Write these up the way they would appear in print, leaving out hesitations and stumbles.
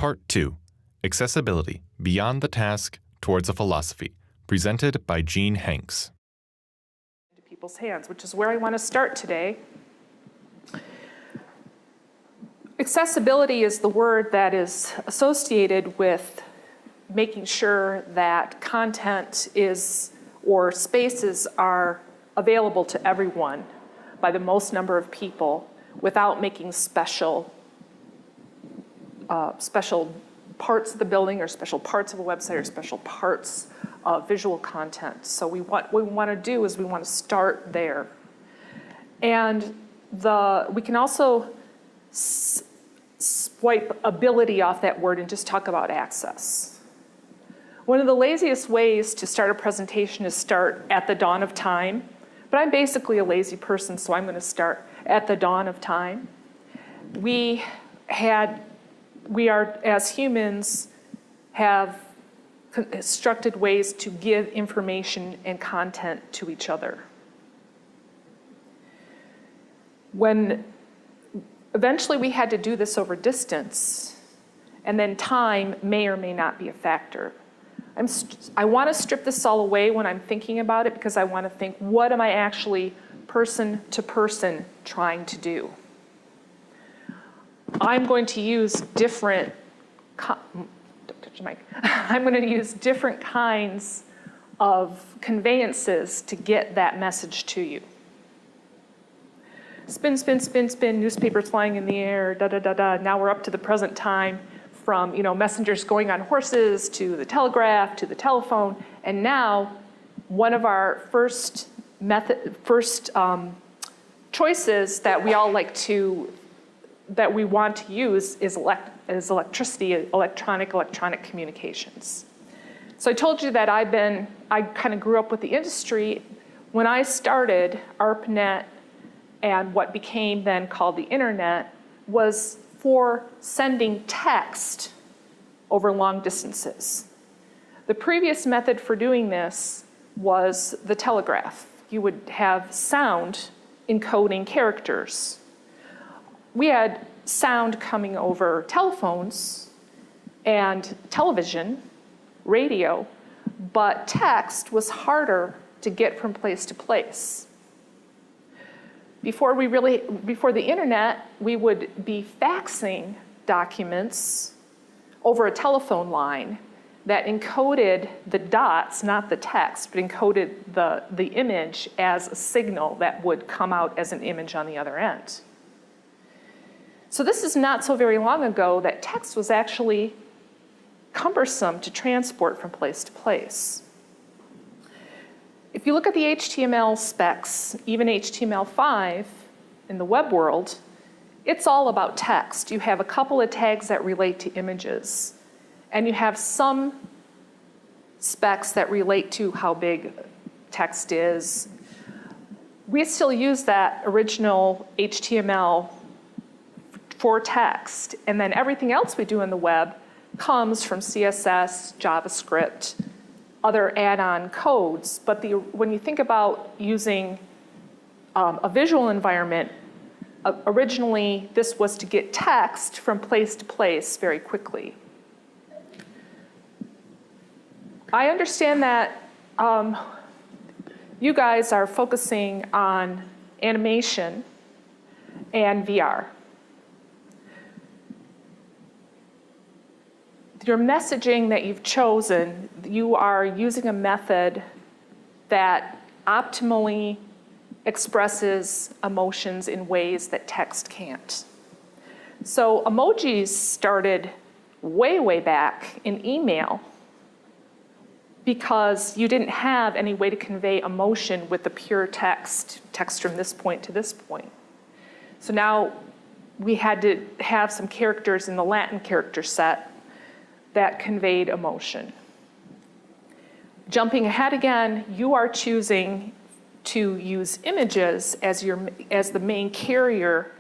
Part 2, Accessibility, Beyond the Task Towards a Philosophy, presented by Jean Hanks. Into people's hands, which is where I want to start today. Accessibility is the word that is associated with making sure that content or spaces are available to everyone by the most number of people without making special parts of the building or special parts of a website or special parts of visual content. So what we want to do is we want to start there. And we can also swipe ability off that word and just talk about access. One of the laziest ways to start a presentation is start at the dawn of time. But I'm basically a lazy person, so I'm going to start at the dawn of time. We are, as humans, have constructed ways to give information and content to each other. When eventually we had to do this over distance, and then time may or may not be a factor. I want to strip this all away when I'm thinking about it because I want to think, what am I actually person to person trying to do? I'm going to use different, don't touch the mic. I'm going to use different kinds of conveyances to get that message to you. Spin, spin, spin, spin, newspapers flying in the air, da, da, da, da. Now we're up to the present time, from messengers going on horses to the telegraph to the telephone, and now one of our first choices that we all that we want to use is electricity, electronic communications. So I told you that I kind of grew up with the industry. When I started, ARPANET and what became then called the internet was for sending text over long distances. The previous method for doing this was the telegraph. You would have sound encoding characters. We had sound coming over telephones and television, radio, but text was harder to get from place to place. Before the internet, we would be faxing documents over a telephone line that encoded the dots, not the text, but encoded the image as a signal that would come out as an image on the other end. So this is not so very long ago that text was actually cumbersome to transport from place to place. If you look at the HTML specs, even HTML5 in the web world, it's all about text. You have a couple of tags that relate to images, and you have some specs that relate to how big text is. We still use that original HTML for text, and then everything else we do in the web comes from CSS, JavaScript, other add-on codes. But when you think about using a visual environment, originally this was to get text from place to place very quickly. I understand that you guys are focusing on animation and VR. Your messaging that you've chosen, you are using a method that optimally expresses emotions in ways that text can't. So emojis started way, way back in email because you didn't have any way to convey emotion with the pure text from this point to this point. So now we had to have some characters in the Latin character set that conveyed emotion. Jumping ahead again, you are choosing to use images as the main carrier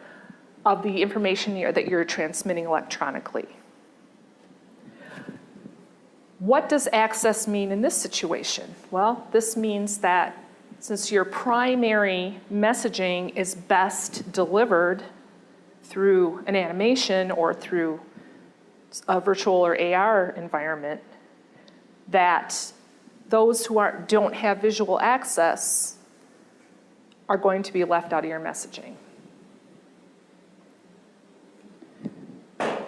of the information that you're transmitting electronically. What does access mean in this situation? Well, this means that since your primary messaging is best delivered through an animation or through a virtual or AR environment, that those who don't have visual access are going to be left out of your messaging.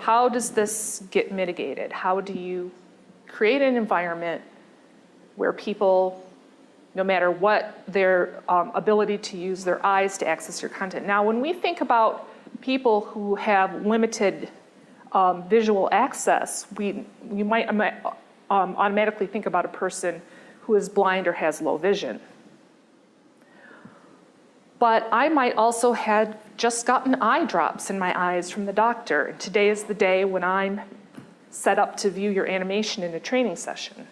How does this get mitigated? How do you create an environment where people, no matter what their ability to use their eyes to access your content? Now, when we think about people who have limited visual access, you might automatically think about a person who is blind or has low vision. But I might also have just gotten eye drops in my eyes from the doctor. And today is the day when I'm set up to view your animation in a training session.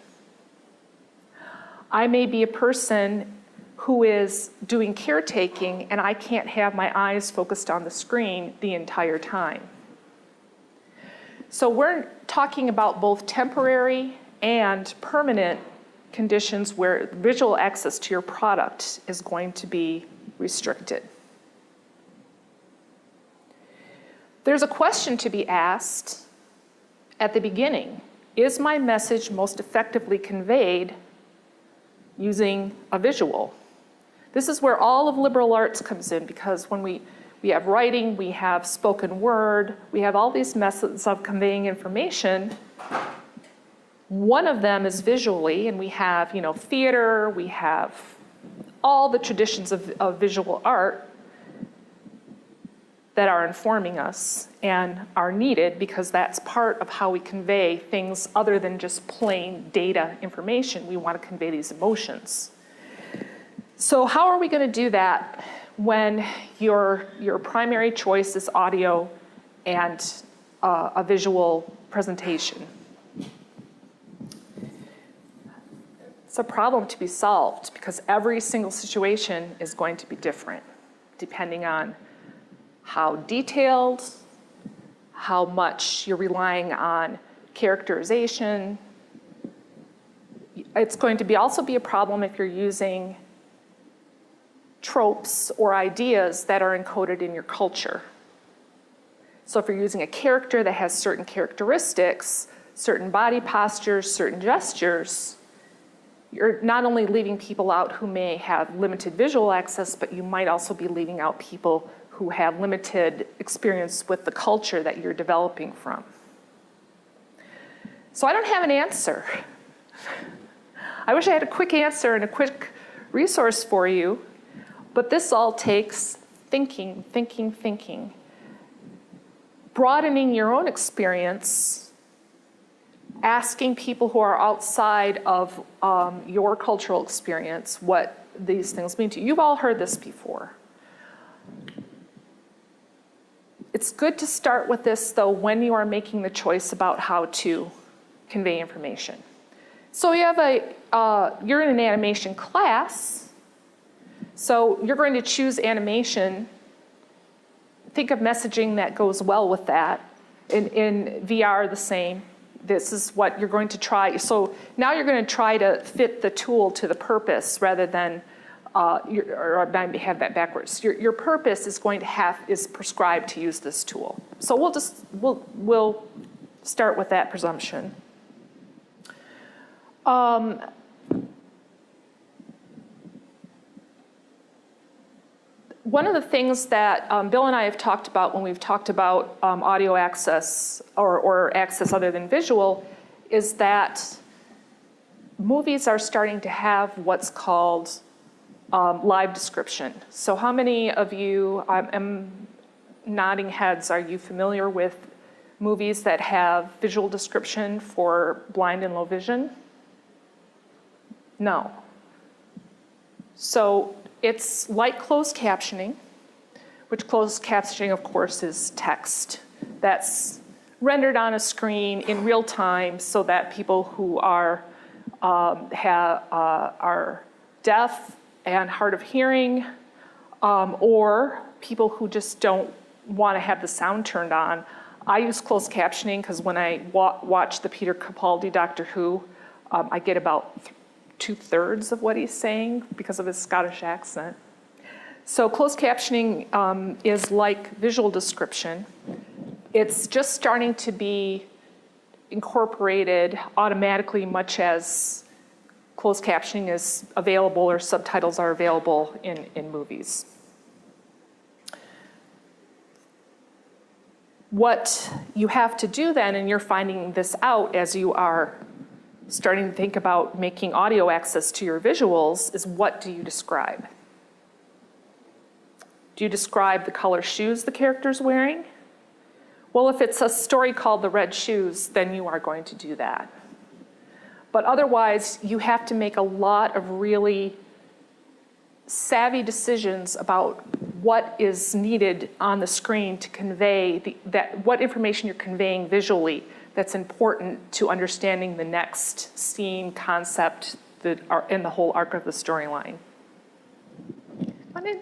I may be a person who is doing caretaking and I can't have my eyes focused on the screen the entire time. So we're talking about both temporary and permanent conditions where visual access to your product is going to be restricted. There's a question to be asked at the beginning. Is my message most effectively conveyed using a visual? This is where all of liberal arts comes in, because when we have writing, we have spoken word, we have all these methods of conveying information. One of them is visually, and we have, theater, we have all the traditions of visual art that are informing us and are needed, because that's part of how we convey things other than just plain data information. We want to convey these emotions. So how are we going to do that when your primary choice is audio and a visual presentation? It's a problem to be solved, because every single situation is going to be different, depending on how detailed, how much you're relying on characterization. It's going to also be a problem if you're using tropes or ideas that are encoded in your culture. So if you're using a character that has certain characteristics, certain body postures, certain gestures, you're not only leaving people out who may have limited visual access, but you might also be leaving out people who have limited experience with the culture that you're developing from. So I don't have an answer. I wish I had a quick answer and a quick resource for you, but this all takes thinking. Broadening your own experience, asking people who are outside of your cultural experience what these things mean to you. You've all heard this before. It's good to start with this, though, when you are making the choice about how to convey information. So you have you're in an animation class, so you're going to choose animation. Think of messaging that goes well with that. In VR, the same. This is what you're going to try. So now you're going to try to fit the tool to the purpose rather than, or I may have that backwards. Your purpose is going to is prescribed to use this tool. So we'll start with that presumption. One of the things that Bill and I have talked about when we've talked about audio access or access other than visual is that movies are starting to have what's called live description. So how many of you, I'm nodding heads, are you familiar with movies that have visual description for blind and low vision? No. So it's like closed captioning, which closed captioning, of course, is text that's rendered on a screen in real time so that people who are deaf and hard of hearing, or people who just don't want to have the sound turned on. I use closed captioning because when I watch the Peter Capaldi Doctor Who, I get about 2/3 of what he's saying because of his Scottish accent. So closed captioning is like visual description. It's just starting to be incorporated automatically, much as closed captioning is available or subtitles are available in movies. What you have to do then, and you're finding this out as you are starting to think about making audio access to your visuals, is what do you describe? Do you describe the color shoes the character's wearing? Well, if it's a story called The Red Shoes, then you are going to do that. But otherwise, you have to make a lot of really savvy decisions about what is needed on the screen to convey what information you're conveying visually that's important to understanding the next scene, concept, and the whole arc of the storyline. Come on in.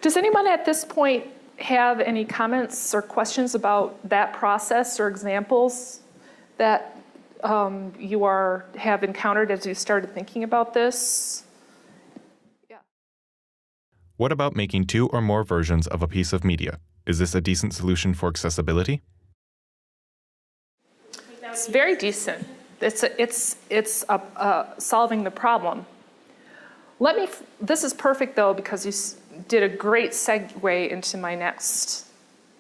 Does anyone at this point have any comments or questions about that process or examples that you have encountered as you started thinking about this? Yeah. What about making 2 or more versions of a piece of media? Is this a decent solution for accessibility? It's very decent. It's solving the problem. This is perfect though, because you did a great segue into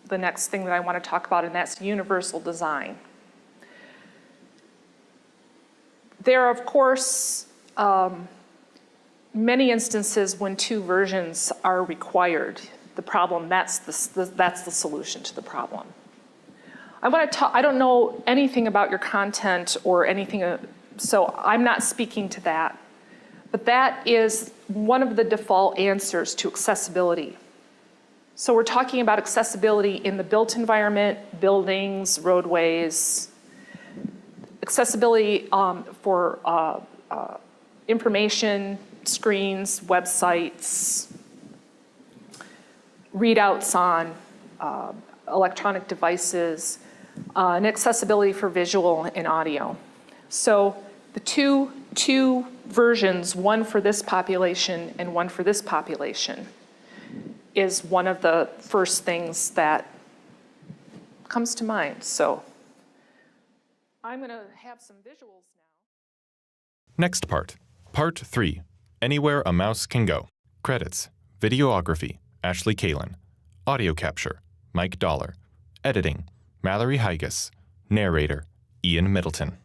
the next thing that I want to talk about, and that's universal design. There are, of course, many instances when 2 versions are required. The problem, that's the solution to the problem. I don't know anything about your content or anything, so I'm not speaking to that. But that is one of the default answers to accessibility. So we're talking about accessibility in the built environment, buildings, roadways, accessibility for information, screens, websites, readouts on electronic devices, and accessibility for visual and audio. So the two versions, one for this population and one for this population, is one of the first things that comes to mind. So I'm going to have some visuals now. Next part. Part 3. Anywhere a Mouse Can Go. Credits. Videography. Ashley Kalin. Audio capture. Mike Dollar. Editing. Mallory Hygas. Narrator. Ian Middleton.